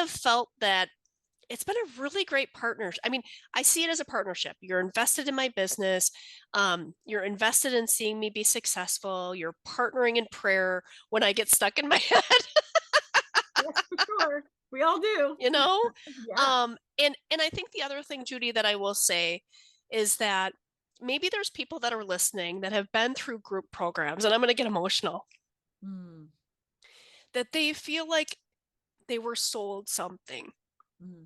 have felt that it's been a really great partner. I mean, I see it as a partnership. You're invested in my business. You're invested in seeing me be successful. You're partnering in prayer when I get stuck in my head, Yes, for sure. We all do. you know? Yeah. And I think the other thing, Judy, that I will say is that maybe there's people that are listening that have been through group programs, and I'm going to get emotional, Mm, that they feel like they were sold something, mm.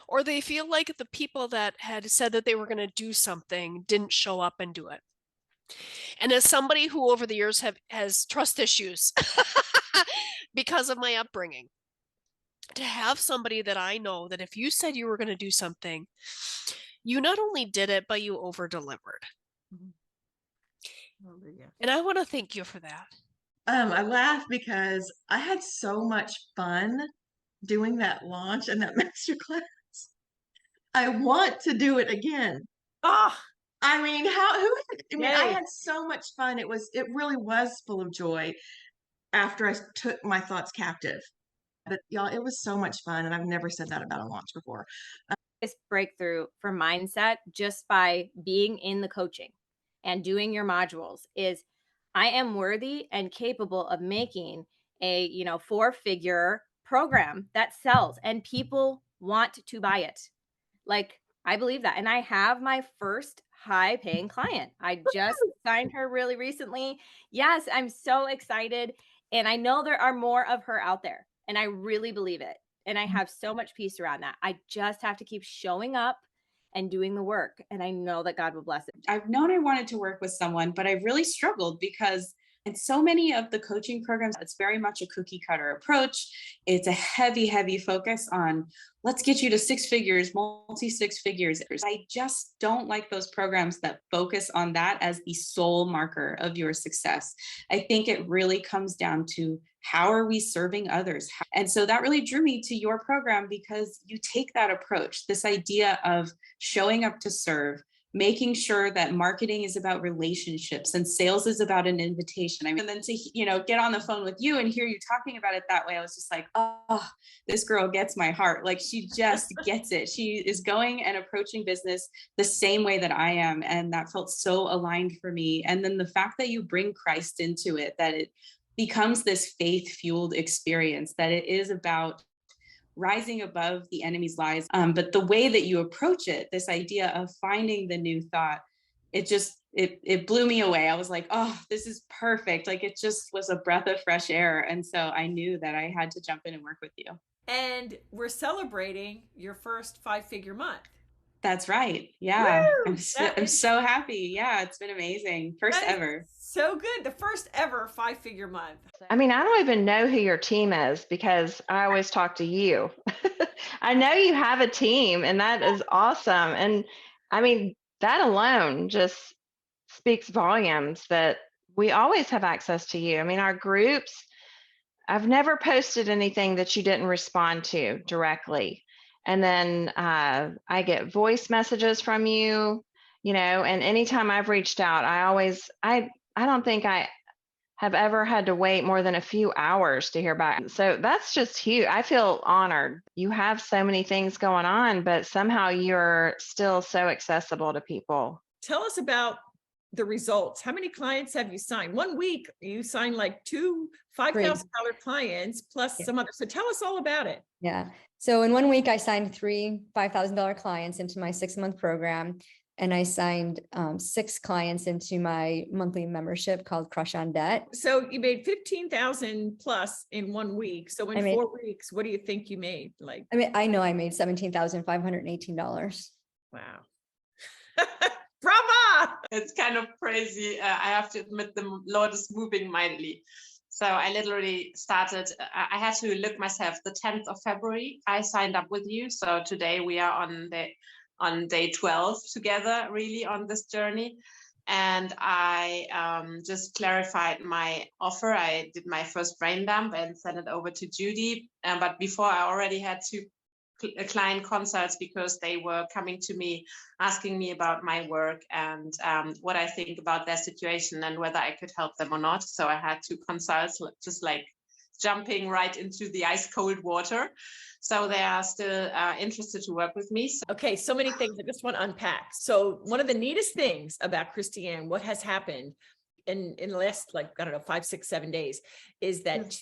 or they feel like the people that had said that they were going to do something didn't show up and do it. And as somebody who over the years has trust issues because of my upbringing, to have somebody that I know that if you said you were going to do something, you not only did it, but you over delivered. Mhm. Hallelujah. And I want to thank you for that. I laugh because I had so much fun doing that launch and that masterclass. I want to do it again. Ah, I mean, I yay. had so much fun. It really was full of joy after I took my thoughts captive. But y'all, it was so much fun, and I've never said that about a launch before. This breakthrough for mindset just by being in the coaching and doing your modules is I am worthy and capable of making a, four-figure program that sells and people want to buy it. Like I believe that. And I have my first high paying client. I just signed her really recently. Yes, I'm so excited. And I know there are more of her out there. And I really believe it. And I have so much peace around that. I just have to keep showing up and doing the work. And I know that God will bless it. I've known I wanted to work with someone, but I really struggled because in so many of the coaching programs, it's very much a cookie cutter approach. It's a heavy, heavy focus on let's get you to six figures, multi six figures. I just don't like those programs that focus on that as the sole marker of your success. I think it really comes down to how are we serving others? And so that really drew me to your program because you take that approach, this idea of showing up to serve, making sure that marketing is about relationships and sales is about an invitation. I mean, and then to, get on the phone with you and hear you talking about it that way, I was just like, oh, this girl gets my heart. Like she just gets it. She is going and approaching business the same way that I am. And that felt so aligned for me. And then the fact that you bring Christ into it, that it becomes this faith fueled experience, that it is about rising above the enemy's lies. But the way that you approach it, this idea of finding the new thought, it blew me away. I was like, oh, this is perfect. Like it just was a breath of fresh air. And so I knew that I had to jump in and work with you. And we're celebrating your first 5-figure month. That's right. Yeah. Woo! I'm so happy. Yeah, it's been amazing. First ever. So good. The first ever 5-figure month. I mean, I don't even know who your team is because I always talk to you. I know you have a team, and that is awesome. And I mean, that alone just speaks volumes that we always have access to you. I mean, our groups, I've never posted anything that you didn't respond to directly. And then I get voice messages from you, and anytime I've reached out, I don't think I have ever had to wait more than a few hours to hear back. So that's just huge. I feel honored. You have so many things going on, but somehow you're still so accessible to people. Tell us about the results. How many clients have you signed? 1 week, you signed like two $5,000 clients plus some others. So tell us all about it. Yeah. So in 1 week, I signed 3 $5,000 clients into my 6-month program. And I signed 6 clients into my monthly membership called Crush on Debt. So you made 15,000 plus in 1 week. So in 4 weeks, what do you think you made? I know I made $17,518. Wow. Bravo! It's kind of crazy. I have to admit the Lord is moving mightily. So I literally started, I had to look myself the 10th of February. I signed up with you. So today we are on day 12 together, really on this journey. And I just clarified my offer. I did my first brain dump and sent it over to Judy. But before I already had 2 client consults because they were coming to me asking me about my work and what I think about their situation and whether I could help them or not. So I had 2 consults, just like jumping right into the ice cold water. So they are still interested to work with me. Okay, so many things I just want to unpack. So one of the neatest things about Christiane, what has happened in the last, like, I don't know, 5, 6, 7 days, is that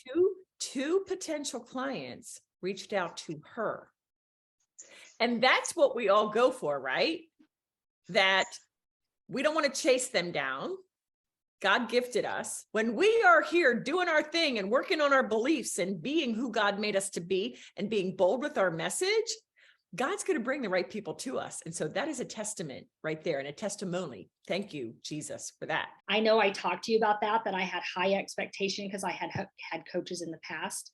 two potential clients reached out to her. And that's what we all go for, right? That we don't want to chase them down. God gifted us. When we are here doing our thing and working on our beliefs and being who God made us to be and being bold with our message, God's going to bring the right people to us. And so that is a testament right there and a testimony. Thank you, Jesus, for that. I know I talked to you about that I had high expectation because I had coaches in the past.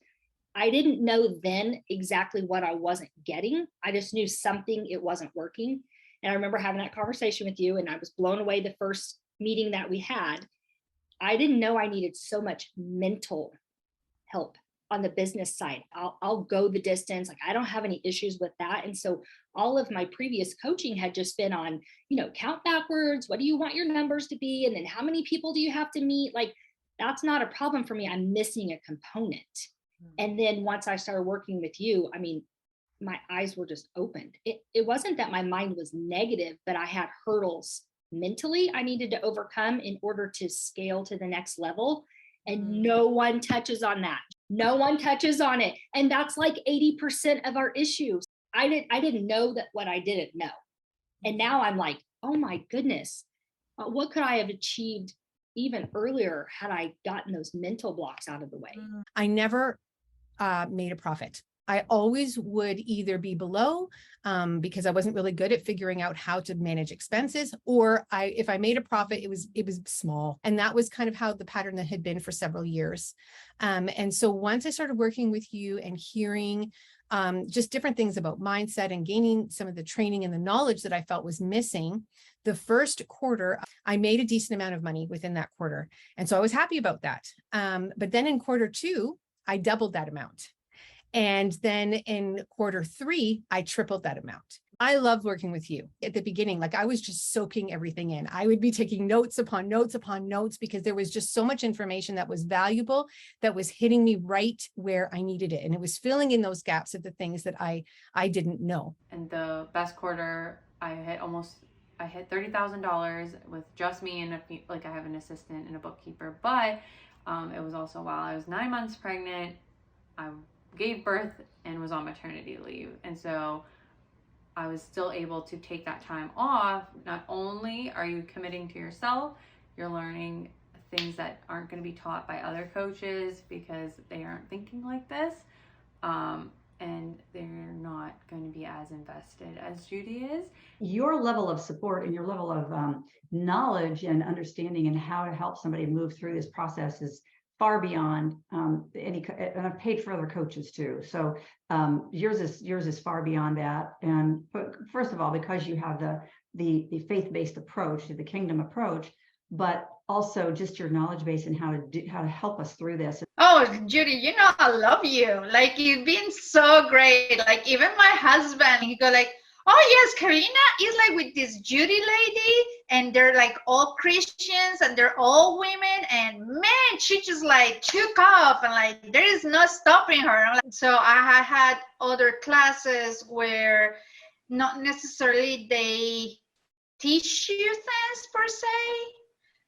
I didn't know then exactly what I wasn't getting. I just knew something, it wasn't working. And I remember having that conversation with you, and I was blown away the first meeting that we had. I didn't know I needed so much mental help on the business side. I'll go the distance. Like, I don't have any issues with that. And so all of my previous coaching had just been on, count backwards. What do you want your numbers to be? And then how many people do you have to meet? Like, that's not a problem for me. I'm missing a component. And then once I started working with you, I mean, my eyes were just opened. It wasn't that my mind was negative, but I had hurdles mentally I needed to overcome in order to scale to the next level. And no one touches on that. No one touches on it. And that's like 80% of our issues. I didn't know that what I didn't know. And now I'm like, oh my goodness, what could I have achieved even earlier had I gotten those mental blocks out of the way? I never made a profit. I always would either be below because I wasn't really good at figuring out how to manage expenses, or if I made a profit, it was small. And that was kind of how the pattern that had been for several years. And so once I started working with you and hearing just different things about mindset and gaining some of the training and the knowledge that I felt was missing, the first quarter, I made a decent amount of money within that quarter. And so I was happy about that. But then in quarter 2, I doubled that amount. And then in quarter 3, I tripled that amount. I loved working with you at the beginning. Like, I was just soaking everything in. I would be taking notes upon notes upon notes because there was just so much information that was valuable, that was hitting me right where I needed it. And it was filling in those gaps of the things that I didn't know. And the best quarter, I hit $30,000 with just me and I have an assistant and a bookkeeper, but it was also while I was 9 months pregnant. I gave birth and was on maternity leave. And so I was still able to take that time off. Not only are you committing to yourself, you're learning things that aren't going to be taught by other coaches because they aren't thinking like this. And they're not going to be as invested as Judy is. Your level of support and your level of knowledge and understanding and how to help somebody move through this process is far beyond any, and I've paid for other coaches too. So yours is far beyond that. And first of all, because you have the faith-based approach, the kingdom approach, but also just your knowledge base and how to help us through this. Oh, Judy, I love you. Like, you've been so great. Like, even my husband, he go like, oh yes, Karina is like with this Judy lady, and they're like all Christians and they're all women, and man, she just like took off and like there is no stopping her. So I had other classes where not necessarily they teach you things per se.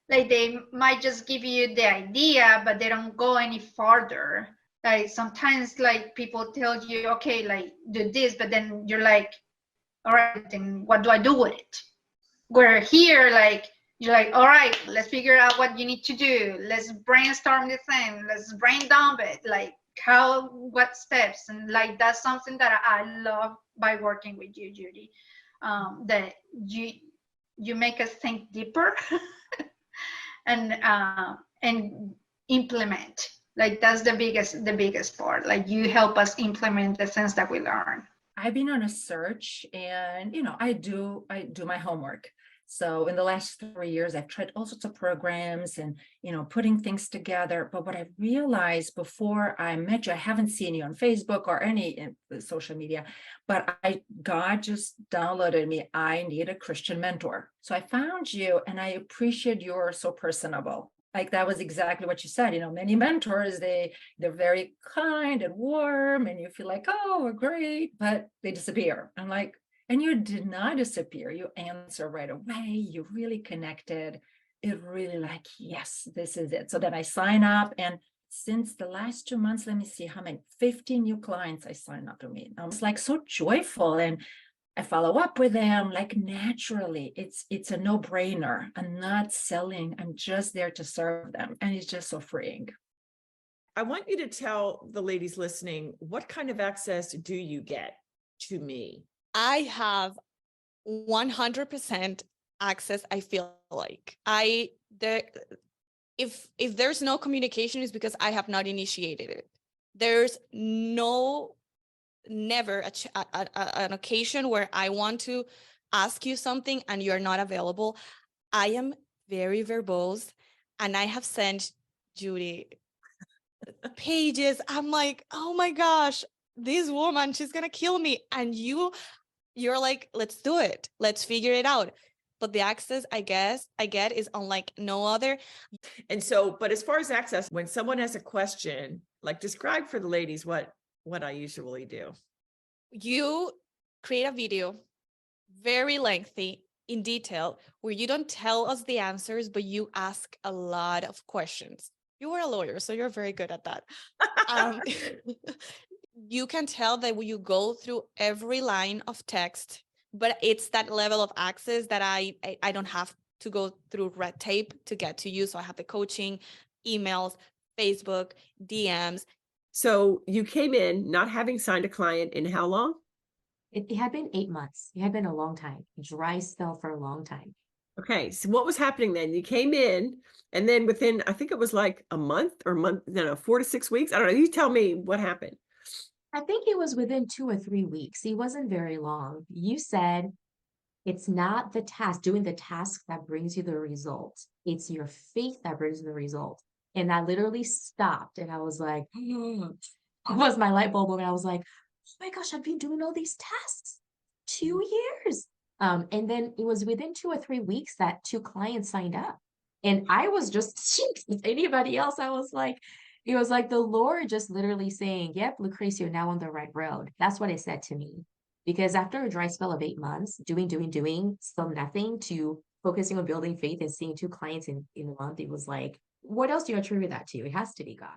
Like, they might just give you the idea, but they don't go any farther. Like, sometimes like people tell you, okay, like do this, but then you're like, all right, then what do I do with it? Where here, like, you're like, all right, let's figure out what you need to do. Let's brainstorm the thing. Let's brain dump it. Like, what steps? And like, that's something that I love by working with you, Judy. That you make us think deeper and implement. Like, that's the biggest part. Like, you help us implement the things that we learn. I've been on a search, and I do my homework. So in the last 3 years, I've tried all sorts of programs and putting things together. But what I realized before I met you, I haven't seen you on Facebook or any social media, but God just downloaded me. I need a Christian mentor. So I found you, and I appreciate you're so personable. like that was exactly what you said. You know, many mentors, they're very kind and warm, and you feel like, oh, we're great, but they disappear. I'm like, and you did not disappear. You answer right away. You really connected. It really like, yes, this is it. So then I sign up, and since the last 2 months, let me see how many, 50 new clients I signed up to me. I was like so joyful, and I follow up with them like naturally. It's a no-brainer. I'm not selling. I'm just there to serve them. And it's just so freeing. I want you to tell the ladies listening, what kind of access do you get to me? I have 100% access. I feel like if there's no communication, it's because I have not initiated it. There's never an occasion where I want to ask you something and you're not available. I am very verbose, and I have sent Judy pages. I'm like, oh my gosh, this woman, she's gonna kill me. And you're like, let's do it. Let's figure it out. But the access I get is unlike no other. And so, but as far as access, when someone has a question, like describe for the ladies what I usually do. You create a video, very lengthy, in detail, where you don't tell us the answers, but you ask a lot of questions. You are a lawyer, so you're very good at that. You can tell that when you go through every line of text, but it's that level of access that I don't have to go through red tape to get to you. So I have the coaching, emails, Facebook, DMs. So you came in not having signed a client in how long? It had been 8 months. It had been a long time. Dry spell for a long time. Okay. So what was happening then? You came in, and then within, I think it was like a month, 4 to 6 weeks. I don't know. You tell me what happened. I think it was within 2 or 3 weeks. It wasn't very long. You said it's not the task, doing the task that brings you the result. It's your faith that brings you the result. And I literally stopped, and I was like, it was my light bulb moment. I was like, oh my gosh, I've been doing all these tasks 2 years. And then it was within 2 or 3 weeks that 2 clients signed up. And I was just, anybody else, I was like, it was like the Lord just literally saying, yep, Lucrecia, you're now on the right road. That's what it said to me. Because after a dry spell of 8 months, doing, still nothing, to focusing on building faith and seeing 2 clients in a month, it was like, what else do you attribute that to? It has to be God.